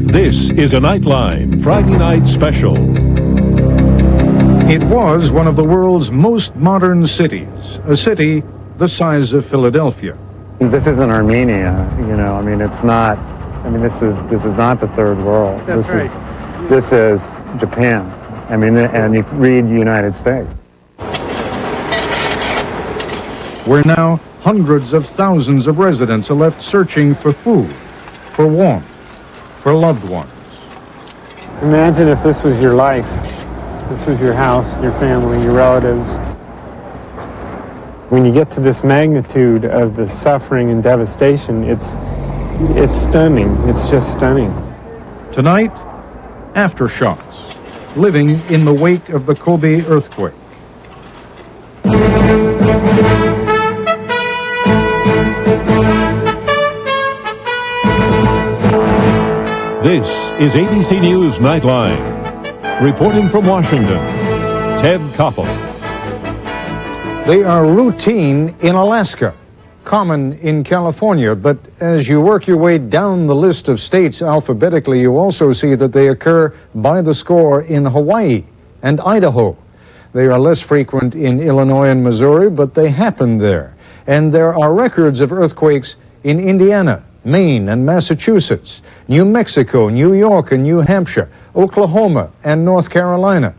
This is a Nightline Friday night special. It was one of the world's most modern cities, a city the size of Philadelphia. This isn't Armenia, you know. I mean, it's not. I mean, this is not the third world. This is Japan. I mean, and you read United States. Where now hundreds of thousands of residents are left searching for food, for warmth, for loved ones. Imagine if this was your life. This was your house, your family, your relatives. When you get to this magnitude of the suffering and devastation, it's stunning. It's just stunning. Tonight, aftershocks, living in the wake of the Kobe earthquake. This is ABC News Nightline. Reporting from Washington, Ted Koppel. They are routine in Alaska, common in California, but as you work your way down the list of states alphabetically, you also see that they occur by the score in Hawaii and Idaho. They are less frequent in Illinois and Missouri, but they happen there. And there are records of earthquakes in Indiana, Maine and Massachusetts, New Mexico, New York and New Hampshire, Oklahoma and North Carolina.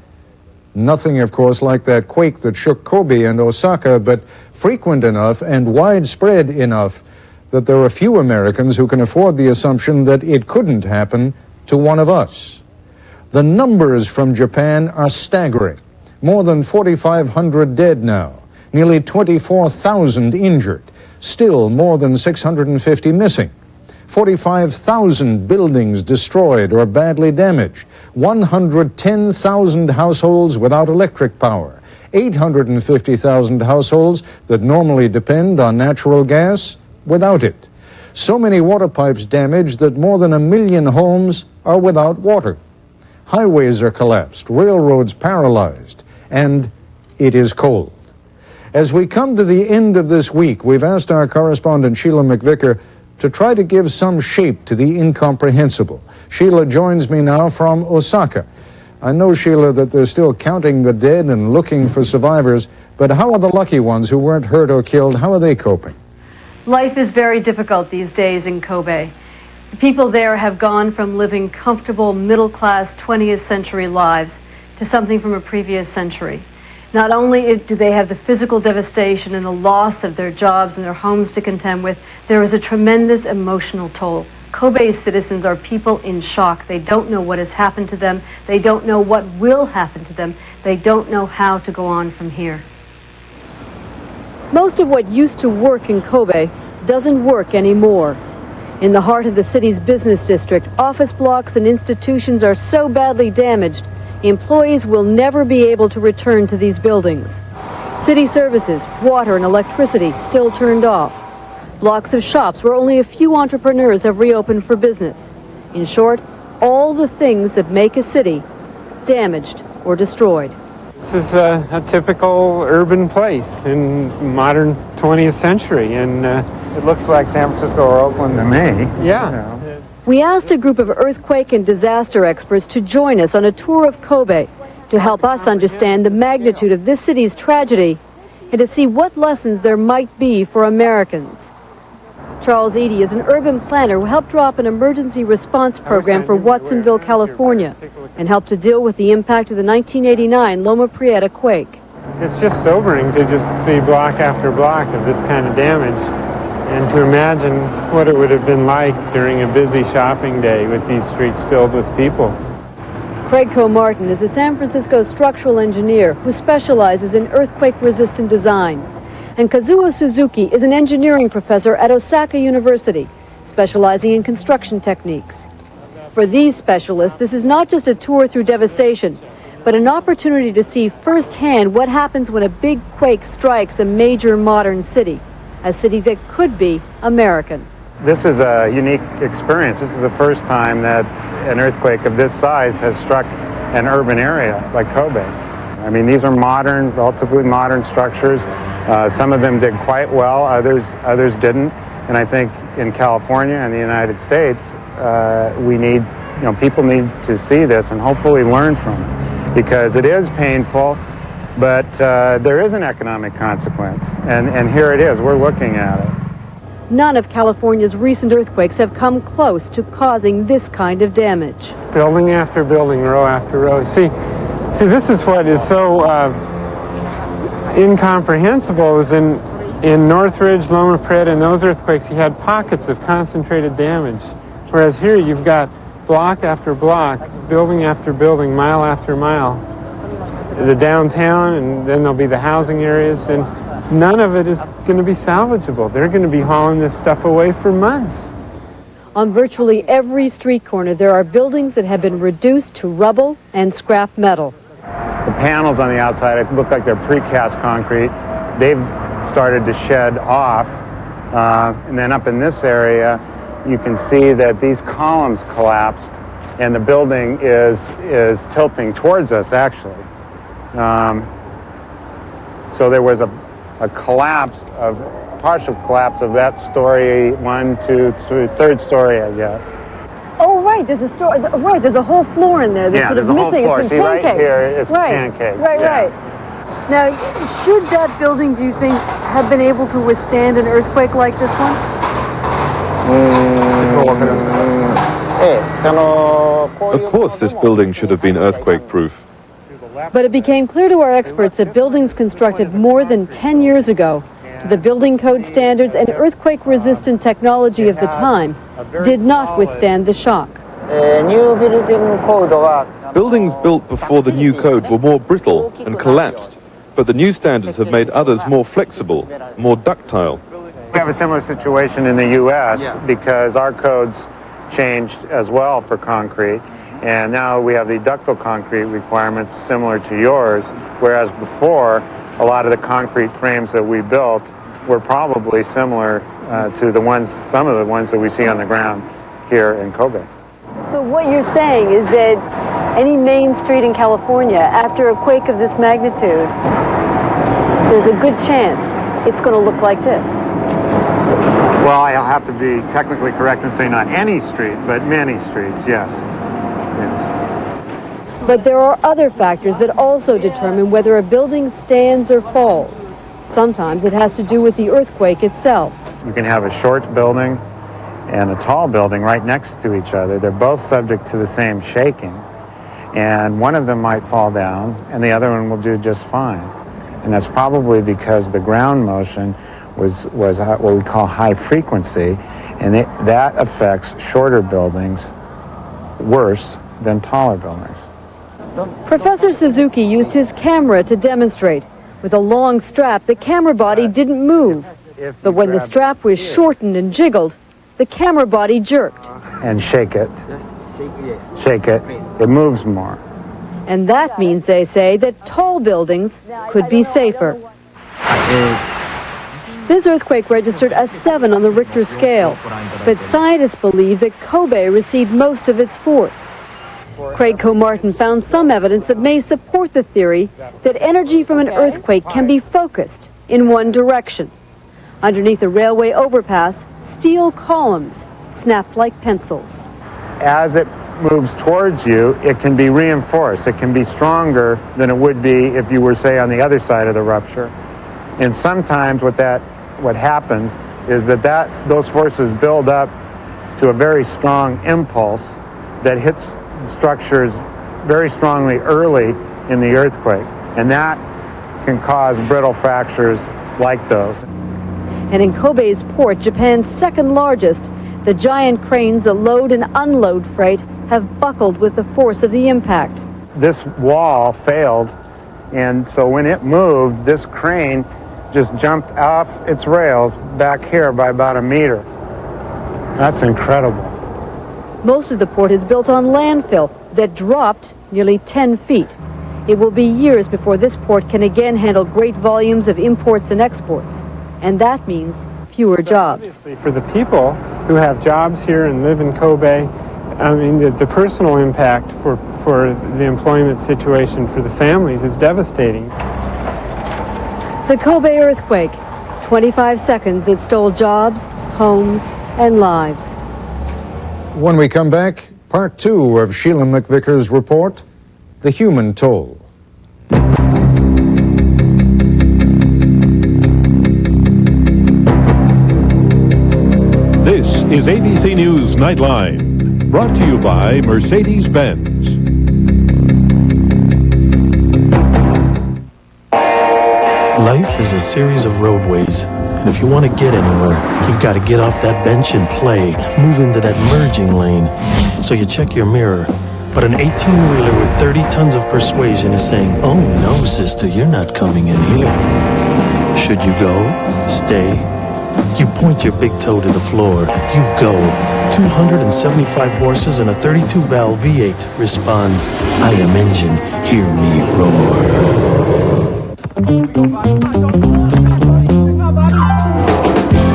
Nothing, of course, like that quake that shook Kobe and Osaka, but frequent enough and widespread enough that there are few Americans who can afford the assumption that it couldn't happen to one of us. The numbers from Japan are staggering. More than 4,500 dead now, nearly 24,000 injured, still more than 650 missing. 45,000 buildings destroyed or badly damaged, 110,000 households without electric power, 850,000 households that normally depend on natural gas without it. So many water pipes damaged that more than 1 million homes are without water. Highways are collapsed, railroads paralyzed, and it is cold. As we come to the end of this week, we've asked our correspondent Sheila McVicker to try to give some shape to the incomprehensible. Sheila joins me now from Osaka. I know, Sheila, that they're still counting the dead and looking for survivors, but how are the lucky ones who weren't hurt or killed? How are they coping? Life is very difficult these days in Kobe. The people there have gone from living comfortable, middle-class 20th century lives to something from a previous century. Not only do they have the physical devastation and the loss of their jobs and their homes to contend with, there is a tremendous emotional toll. Kobe's citizens are people in shock. They don't know what has happened to them. They don't know what will happen to them. They don't know how to go on from here. Most of what used to work in Kobe doesn't work anymore. In the heart of the city's business district, office blocks and institutions are so badly damaged, employees will never be able to return to these buildings. City services, water and electricity still turned off. Blocks of shops where only a few entrepreneurs have reopened for business. In short, all the things that make a city damaged or destroyed. This is a typical urban place in modern 20th century, and It looks like San Francisco or Oakland to me. yeah. You know. We asked a group of earthquake and disaster experts to join us on a tour of Kobe to help us understand the magnitude of this city's tragedy and to see what lessons there might be for Americans. Charles Eady is an urban planner who helped draw up an emergency response program for Watsonville, California, and helped to deal with the impact of the 1989 Loma Prieta quake. It's just sobering to just see block after block of this kind of damage, and to imagine what it would have been like during a busy shopping day with these streets filled with people. Craig Martin is a San Francisco structural engineer who specializes in earthquake-resistant design. And Kazuo Suzuki is an engineering professor at Osaka University, specializing in construction techniques. For these specialists, this is not just a tour through devastation, but an opportunity to see firsthand what happens when a big quake strikes a major modern city, a city that could be American. This is a unique experience. This is the first time that an earthquake of this size has struck an urban area like Kobe. I mean, these are modern, relatively modern structures. Some of them did quite well, others didn't. And I think in California and the United States, we need people need to see this and hopefully learn from it, because it is painful, but there is an economic consequence, and here it is. We're looking at it. None of California's recent earthquakes have come close to causing this kind of damage. Building after building, row after row. See, this is what is so incomprehensible, is in Northridge, Loma Prieta, and those earthquakes, you had pockets of concentrated damage. Whereas here you've got block after block, building after building, mile after mile. The downtown, and then there'll be the housing areas, and none of it is going to be salvageable. They're going to be hauling this stuff away for months. On virtually every street corner, there are buildings that have been reduced to rubble and scrap metal. The panels on the outside look like they're precast concrete. They've started to shed off. And then up in this area, you can see that these columns collapsed, and the building is tilting towards us, actually. So there was a collapse, partial collapse of that story, 1, 2, 3, third story, I guess. Oh, right, there's a story. Right, there's a whole floor in there that's sort of there's a missing. whole floor. It's See, been right pancaked. here is pancake. Right, yeah. right. Now, should that building, do you think, have been able to withstand an earthquake like this one? Of course, this building should have been earthquake-proof. But it became clear to our experts that buildings constructed more than 10 years ago to the building code standards and earthquake-resistant technology of the time did not withstand the shock. Buildings built before the new code were more brittle and collapsed, but the new standards have made others more flexible, more ductile. We have a similar situation in the U.S. because our codes changed as well for concrete, and now we have the ductile concrete requirements similar to yours, whereas before a lot of the concrete frames that we built were probably similar to some of the ones that we see on the ground here in Kobe. But what you're saying is that any main street in California, after a quake of this magnitude, there's a good chance it's going to look like this. Well, I'll have to be technically correct and say not any street, but many streets, yes. Yes. But there are other factors that also determine whether a building stands or falls. Sometimes it has to do with the earthquake itself. You can have a short building and a tall building right next to each other. They're both subject to the same shaking. And one of them might fall down and the other one will do just fine. And that's probably because the ground motion was what we call high frequency, and that affects shorter buildings worse than taller buildings. Professor Suzuki used his camera to demonstrate. With a long strap, the camera body didn't move. But when the strap was shortened and jiggled, the camera body jerked. And shake it. Shake it. It moves more. And that means, they say, that tall buildings could be safer. This earthquake registered a 7 on the Richter scale, but scientists believe that Kobe received most of its force. Craig Comartin found some evidence that may support the theory that energy from an earthquake can be focused in one direction. Underneath a railway overpass, steel columns snapped like pencils. As it moves towards you, it can be reinforced. It can be stronger than it would be if you were, say, on the other side of the rupture. And sometimes what happens is that those forces build up to a very strong impulse that hits structures very strongly early in the earthquake. And that can cause brittle fractures like those. And in Kobe's port, Japan's second largest, the giant cranes that load and unload freight have buckled with the force of the impact. This wall failed, and so when it moved, this crane just jumped off its rails back here by about a meter. That's incredible. Most of the port is built on landfill that dropped nearly 10 feet. It will be years before this port can again handle great volumes of imports and exports. And that means fewer jobs. Obviously, for the people who have jobs here and live in Kobe, I mean, the personal impact for the employment situation for the families is devastating. The Kobe earthquake, 25 seconds that stole jobs, homes, and lives. When we come back, Part 2 of Sheila McVicker's report, The Human Toll. This is ABC News Nightline, brought to you by Mercedes-Benz. Life is a series of roadways, and if you want to get anywhere, you've got to get off that bench and play, move into that merging lane. So you check your mirror, but an 18-wheeler with 30 tons of persuasion is saying, "Oh no, sister, you're not coming in here." Should you go? Stay? You point your big toe to the floor. You go. 275 horses and a 32-valve V8 respond, "I am engine, hear me roar."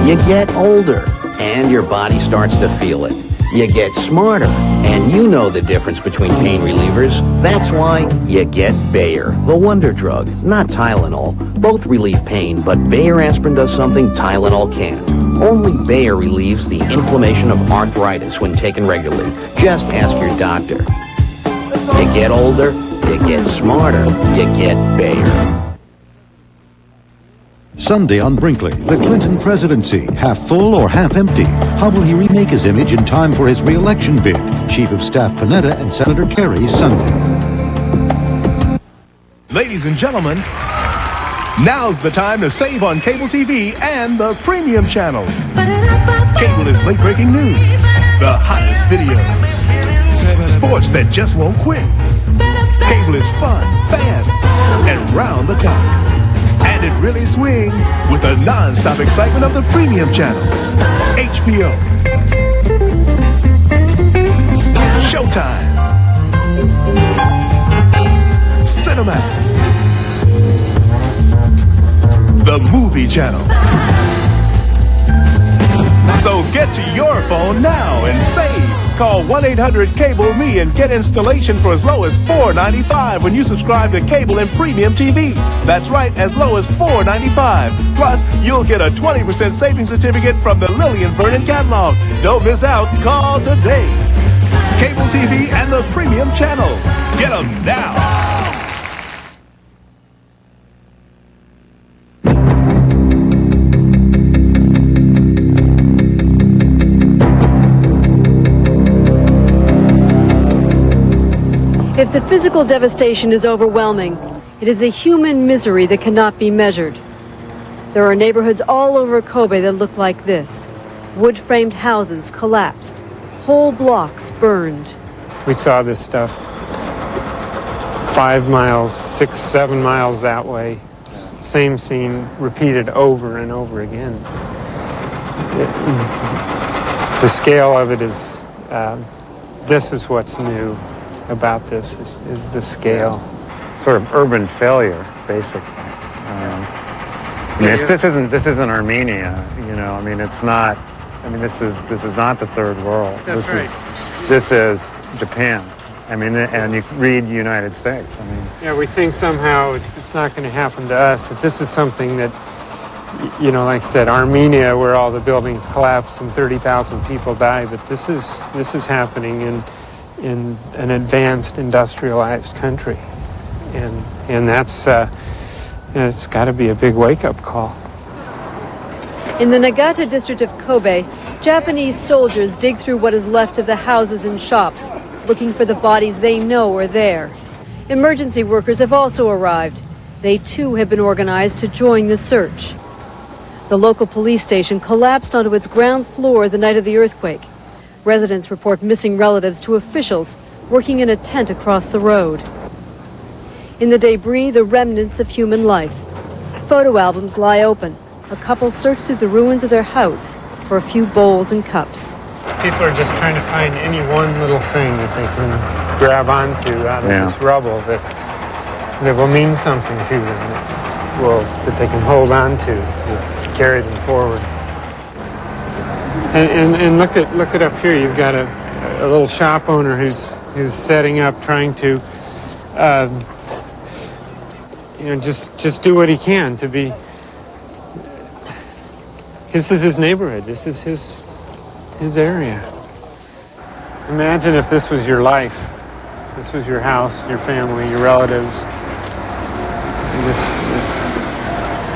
You get older, and your body starts to feel it. You get smarter, and you know the difference between pain relievers. That's why you get Bayer, the wonder drug, not Tylenol. Both relieve pain, but Bayer aspirin does something Tylenol can't. Only Bayer relieves the inflammation of arthritis when taken regularly. Just ask your doctor. You get older, you get smarter, you get Bayer. Sunday on Brinkley, the Clinton presidency, half full or half empty. How will he remake his image in time for his re-election bid? Chief of Staff Panetta and Senator Kerry Sunday. Ladies and gentlemen, now's the time to save on cable TV and the premium channels. Cable is late-breaking news, the hottest videos, sports that just won't quit. Cable is fun, fast, and round the clock. And it really swings with the non-stop excitement of the premium channels. HBO, Showtime, Cinemax, the movie channel. So get to your phone now and save. Call 1-800-CABLE-ME and get installation for as low as $4.95 when you subscribe to cable and premium TV. That's right, as low as $4.95. Plus, you'll get a 20% savings certificate from the Lillian Vernon catalog. Don't miss out. Call today. Cable TV and the premium channels. Get them now. If the physical devastation is overwhelming, it is a human misery that cannot be measured. There are neighborhoods all over Kobe that look like this. Wood-framed houses collapsed, whole blocks burned. We saw this stuff 5 miles, 6, 7 miles that way. Same scene repeated over and over again. The scale of it is, this is what's new about this, is the scale. Sort of urban failure, basically. This isn't Armenia, you know. I mean, it's not. I mean, this is not the third world. That's This is Japan. I mean, and you read United States. I mean, yeah, we think somehow it's not going to happen to us. That this is something that, you know, like I said, Armenia, where all the buildings collapsed and 30,000 people died. But this is happening in an advanced industrialized country, and that's it's got to be a big wake-up call. In the Nagata district of Kobe, Japanese soldiers dig through what is left of the houses and shops, looking for the bodies they know are there. Emergency workers have also arrived. They too have been organized to join the search. The local police station collapsed onto its ground floor the night of the earthquake. Residents report missing relatives to officials working in a tent across the road. In the debris, the remnants of human life. Photo albums lie open. A couple search through the ruins of their house for a few bowls and cups. People are just trying to find any one little thing that they can grab onto out of this rubble that will mean something to them, that they can hold on to, that carry them forward. And look at up here. You've got a little shop owner who's setting up, trying to, just do what he can to be. This is his neighborhood. This is his area. Imagine if this was your life. This was your house, your family, your relatives.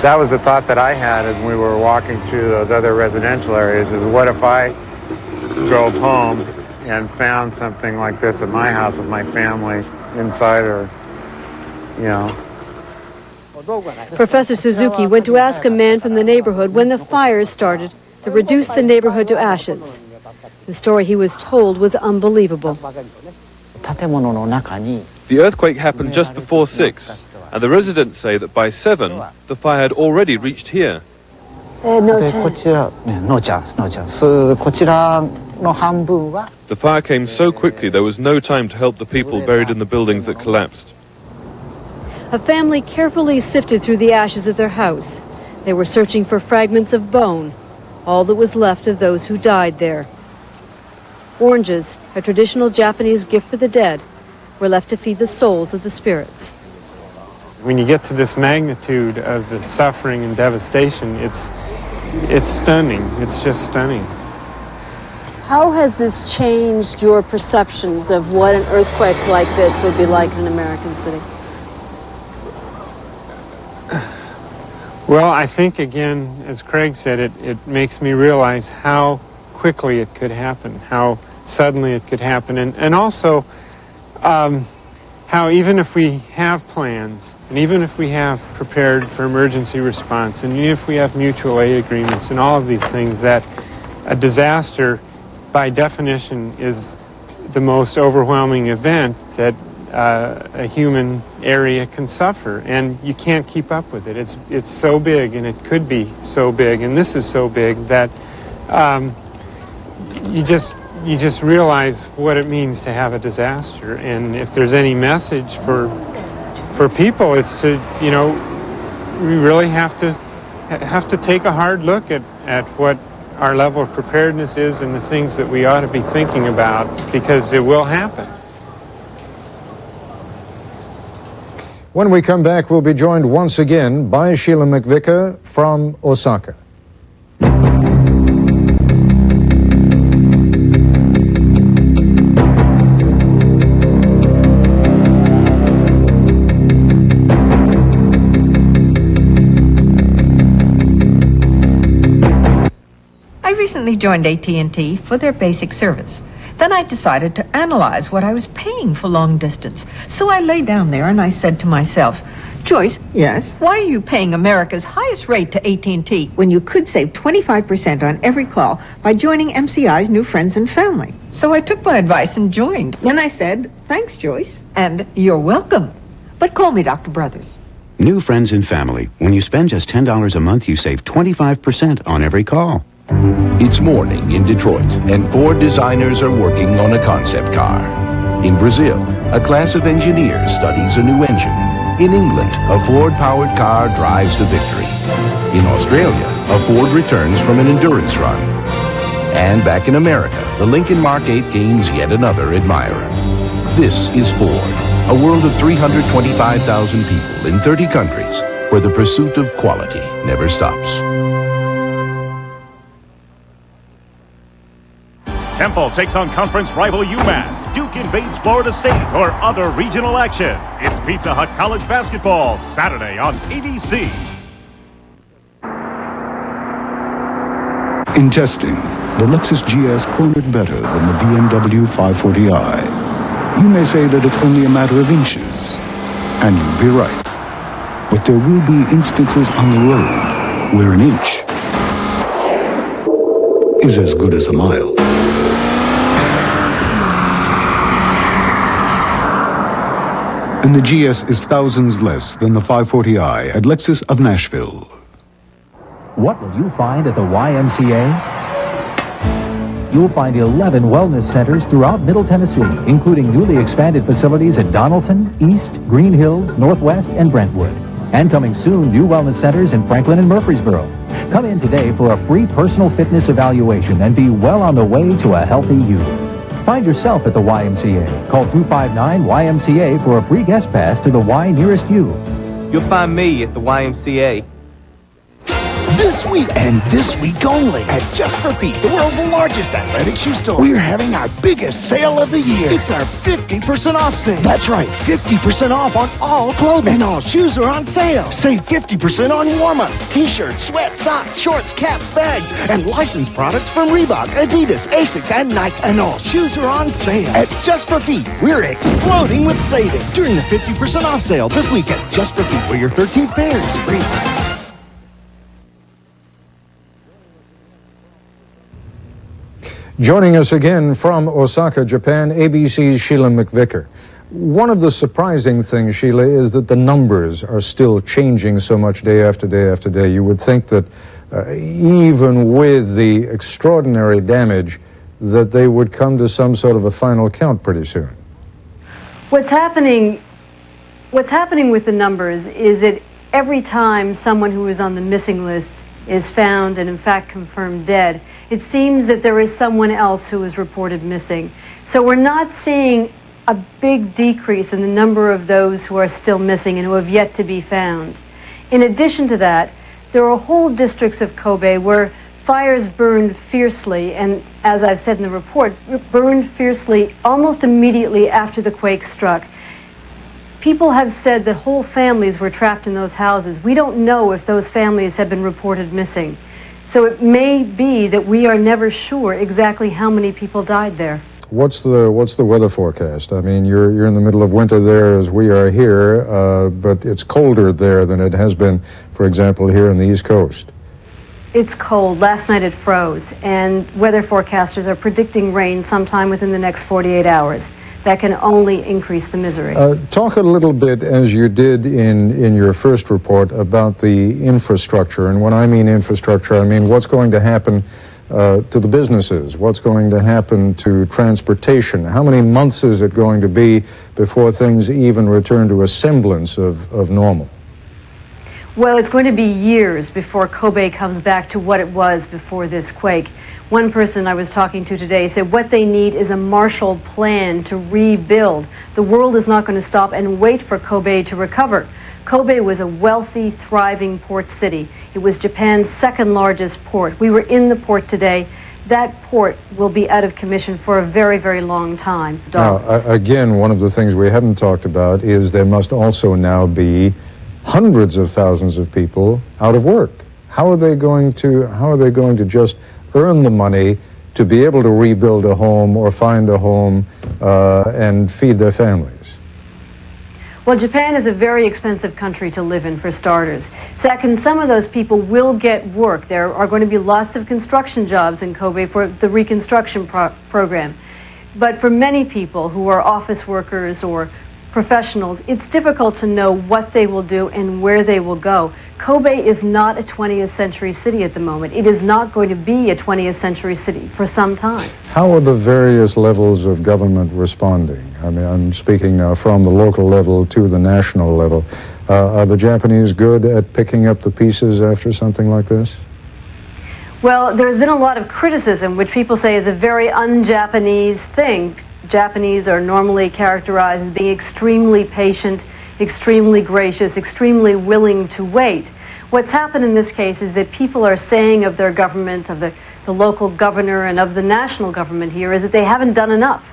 That was the thought that I had as we were walking through those other residential areas, is what if I drove home and found something like this at my house with my family inside, or, you know. Professor Suzuki went to ask a man from the neighborhood when the fires started to reduce the neighborhood to ashes. The story he was told was unbelievable. The earthquake happened just before 6, and the residents say that by 7, the fire had already reached here. No chance. The fire came so quickly there was no time to help the people buried in the buildings that collapsed. A family carefully sifted through the ashes of their house. They were searching for fragments of bone, all that was left of those who died there. Oranges, a traditional Japanese gift for the dead, were left to feed the souls of the spirits. When you get to this magnitude of the suffering and devastation, it's stunning. It's just stunning. How has this changed your perceptions of what an earthquake like this would be like in an American city? Well, I think, again, as Craig said, it makes me realize how quickly it could happen, how suddenly it could happen, and also how even if we have plans, and even if we have prepared for emergency response, and even if we have mutual aid agreements and all of these things, that a disaster, by definition, is the most overwhelming event that a human area can suffer, and you can't keep up with it. It's so big, and it could be so big, and this is so big that you just realize what it means to have a disaster. And if there's any message for people, it's to, you know, we really have to take a hard look at what our level of preparedness is and the things that we ought to be thinking about, because it will happen. When we come back, we'll be joined once again by Sheila McVicker from Osaka. I recently joined AT&T for their basic service. Then I decided to analyze what I was paying for long distance. So I lay down there and I said to myself, Joyce, yes, why are you paying America's highest rate to AT&T when you could save 25% on every call by joining MCI's new friends and family? So I took my advice and joined. Then I said, thanks, Joyce, and you're welcome. But call me Dr. Brothers. New friends and family. When you spend just $10 a month, you save 25% on every call. It's morning in Detroit, and Ford designers are working on a concept car. In Brazil, a class of engineers studies a new engine. In England, a Ford-powered car drives to victory. In Australia, a Ford returns from an endurance run. And back in America, the Lincoln Mark 8 gains yet another admirer. This is Ford, a world of 325,000 people in 30 countries, where the pursuit of quality never stops. Temple takes on conference rival UMass. Duke invades Florida State, or other regional action. It's Pizza Hut College basketball, Saturday on ABC. In testing, the Lexus GS cornered better than the BMW 540i. You may say that it's only a matter of inches, and you'd be right. But there will be instances on the road where an inch is as good as a mile. And the GS is thousands less than the 540i at Lexus of Nashville. What will you find at the YMCA? You'll find 11 wellness centers throughout Middle Tennessee, including newly expanded facilities at Donaldson, East, Green Hills, Northwest, and Brentwood. And coming soon, new wellness centers in Franklin and Murfreesboro. Come in today for a free personal fitness evaluation and be well on the way to a healthy you. Find yourself at the YMCA. Call 259-YMCA for a free guest pass to the Y nearest you. You'll find me at the YMCA. This week, and this week only, at Just for Pete, the world's largest athletic shoe store, we're having our biggest sale of the year. It's our 50% off sale. That's right, 50% off on all clothing. And all shoes are on sale. Save 50% on warm-ups, t-shirts, sweats, socks, shorts, caps, bags, and licensed products from Reebok, Adidas, Asics, and Nike. And all shoes are on sale. At Just for Pete, we're exploding with savings during the 50% off sale this week at Just for Pete, where your 13th pair is free. Joining us again from Osaka, Japan, ABC's Sheila McVicker. One of the surprising things, Sheila, is that the numbers are still changing so much day after day after day. You would think that even with the extraordinary damage, that they would come to some sort of a final count pretty soon. What's happening with the numbers is that every time someone who is on the missing list is found and in fact confirmed dead, it seems that there is someone else who is reported missing. So we're not seeing a big decrease in the number of those who are still missing and who have yet to be found. In addition to that, there are whole districts of Kobe where fires burned fiercely, and as I've said in the report, burned fiercely almost immediately after the quake struck. People have said that whole families were trapped in those houses. We don't know if those families have been reported missing. So it may be that we are never sure exactly how many people died there. What's the weather forecast? I mean, you're in the middle of winter there as we are here, but it's colder there than it has been, for example, here on the East Coast. It's cold. Last night it froze, and weather forecasters are predicting rain sometime within the next 48 hours. That can only increase the misery. Talk a little bit, as you did in your first report, about the infrastructure. And when I mean infrastructure, I mean what's going to happen to the businesses? What's going to happen to transportation? How many months is it going to be before things even return to a semblance of normal? Well, it's going to be years before Kobe comes back to what it was before this quake. One person I was talking to today said what they need is a Marshall Plan to rebuild. The world is not going to stop and wait for Kobe to recover. Kobe was a wealthy, thriving port city. It was Japan's second largest port. We were in the port today. That port will be out of commission for a very, very long time. Now, again, one of the things we haven't talked about is there must also now be hundreds of thousands of people out of work. How are they going to just earn the money to be able to rebuild a home or find a home and feed their families? Well, Japan is a very expensive country to live in, for starters. Second, some of those people will get work. There are going to be lots of construction jobs in Kobe for the reconstruction program. But for many people who are office workers or professionals, it's difficult to know what they will do and where they will go. Kobe is not a 20th century city at the moment. It is not going to be a 20th century city for some time. How are the various levels of government responding? I mean, I'm speaking now from the local level to the national level. Are the Japanese good at picking up the pieces after something like this? Well, there's been a lot of criticism, which people say is a very un-Japanese thing. Japanese are normally characterized as being extremely patient, extremely gracious, extremely willing to wait. What's happened in this case is that people are saying of their government, of the local governor and of the national government here, is that they haven't done enough.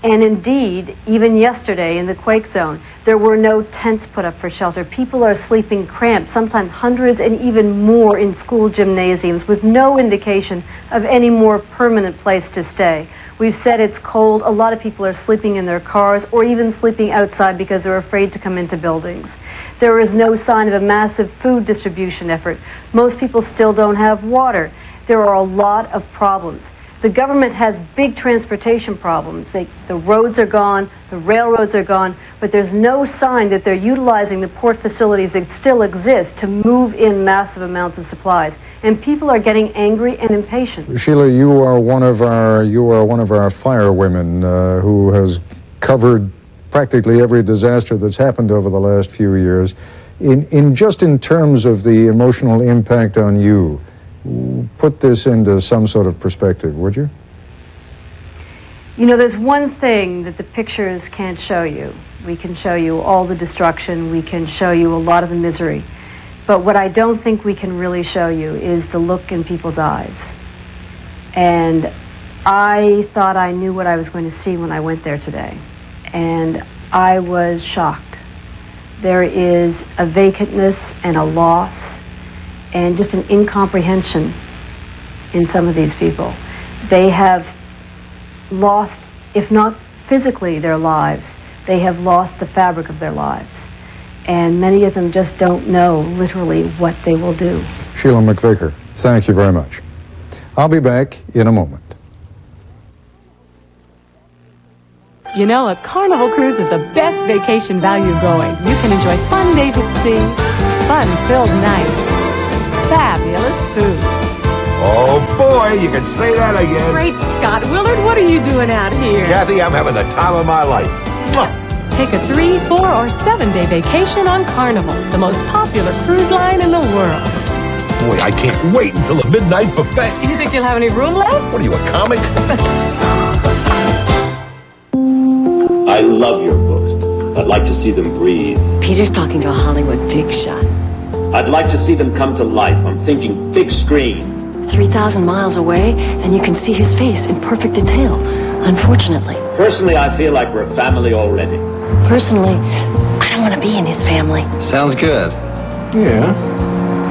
And indeed, even yesterday in the quake zone, there were no tents put up for shelter. People are sleeping cramped, sometimes hundreds and even more in school gymnasiums with no indication of any more permanent place to stay. We've said it's cold. A lot of people are sleeping in their cars or even sleeping outside because they're afraid to come into buildings. There is no sign of a massive food distribution effort. Most people still don't have water. There are a lot of problems. The government has big transportation problems. The roads are gone, the railroads are gone, but there's no sign that they're utilizing the port facilities that still exist to move in massive amounts of supplies. And people are getting angry and impatient. Sheila, you are one of our firewomen who has covered practically every disaster that's happened over the last few years. In terms of the emotional impact on you, put this into some sort of perspective, would you? You know, there's one thing that the pictures can't show you. We can show you all the destruction. We can show you a lot of the misery. But what I don't think we can really show you is the look in people's eyes. And I thought I knew what I was going to see when I went there today. And I was shocked. There is a vacantness and a loss and just an incomprehension in some of these people. They have lost, if not physically their lives, they have lost the fabric of their lives. And many of them just don't know literally what they will do. Sheila McVicker, thank you very much. I'll be back in a moment. You know, a Carnival cruise is the best vacation value going. You can enjoy fun days at sea, fun-filled nights, fabulous food. Oh boy, you can say that again. Great Scott, Willard, what are you doing out here? Kathy, I'm having the time of my life. Take a 3-, 4-, or 7-day vacation on Carnival, the most popular cruise line in the world. Boy, I can't wait until the midnight buffet. You think you'll have any room left? What are you, a comic? I love your books. I'd like to see them breathe. Peter's talking to a Hollywood big shot. I'd like to see them come to life. I'm thinking big screen. 3,000 miles away, and you can see his face in perfect detail. Unfortunately. Personally, I feel like we're a family already. Personally, I don't want to be in his family. Sounds good. Yeah.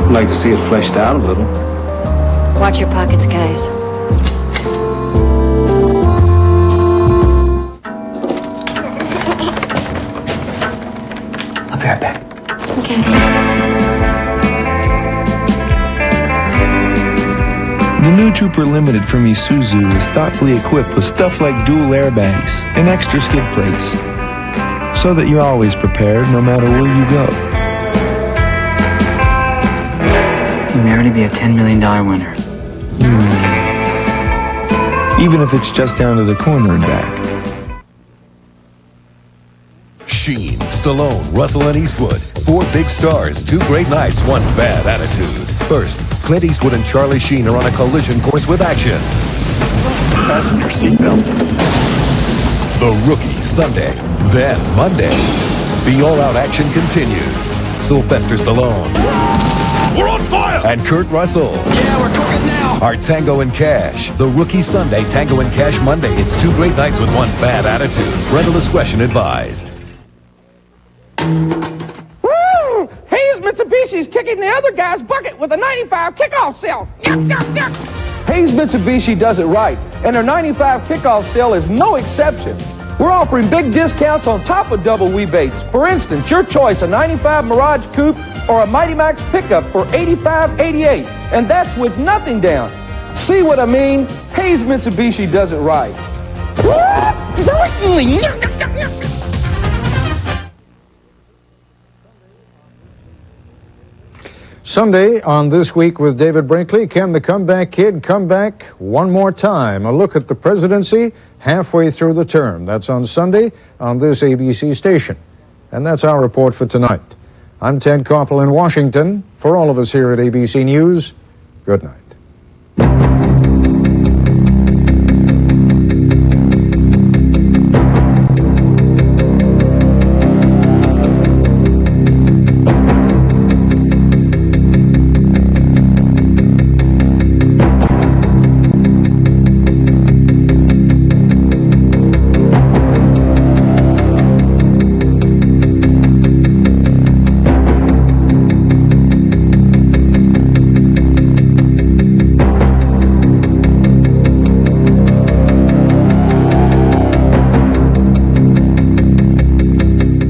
I'd like to see it fleshed out a little. Watch your pockets, guys. I'll be right back. Okay. The new Trooper Limited from Isuzu is thoughtfully equipped with stuff like dual airbags and extra skid plates, so that you're always prepared no matter where you go. You may already be a $10 million winner. Even if it's just down to the corner and back. Sheen, Stallone, Russell, and Eastwood. 4 big stars, 2 great nights, 1 bad attitude. First, Clint Eastwood and Charlie Sheen are on a collision course with action. Fasten your seatbelt. The Rookie, Sunday. Then, Monday, the all-out action continues. Sylvester Stallone. We're on fire! And Kurt Russell. Yeah, we're cooking now. Are Tango and Cash. The Rookie, Sunday, Tango and Cash Monday. It's 2 great nights with 1 bad attitude. Parental discretion advised. Woo! Hayes Mitsubishi's kicking the other guy's bucket with a 95 kickoff sale. Yuck, yuck, yuck. Hayes Mitsubishi does it right, and their 95 kickoff sale is no exception. We're offering big discounts on top of double rebates. For instance, your choice, a 95 Mirage Coupe or a Mighty Max pickup for $85.88, and that's with nothing down. See what I mean? Hayes Mitsubishi does it right. Certainly. Sunday on This Week with David Brinkley, can the comeback kid come back one more time? A look at the presidency halfway through the term. That's on Sunday on this ABC station. And that's our report for tonight. I'm Ted Koppel in Washington. For all of us here at ABC News, good night.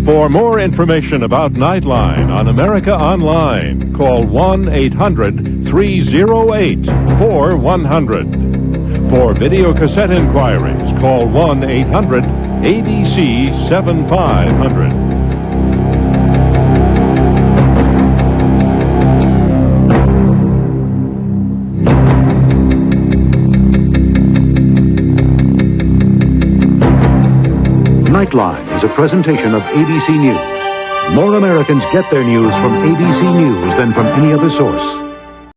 For more information about Nightline on America Online, call 1-800-308-4100. For video cassette inquiries, call 1-800-ABC-7500. Nightline is a presentation of ABC News. More Americans get their news from ABC News than from any other source.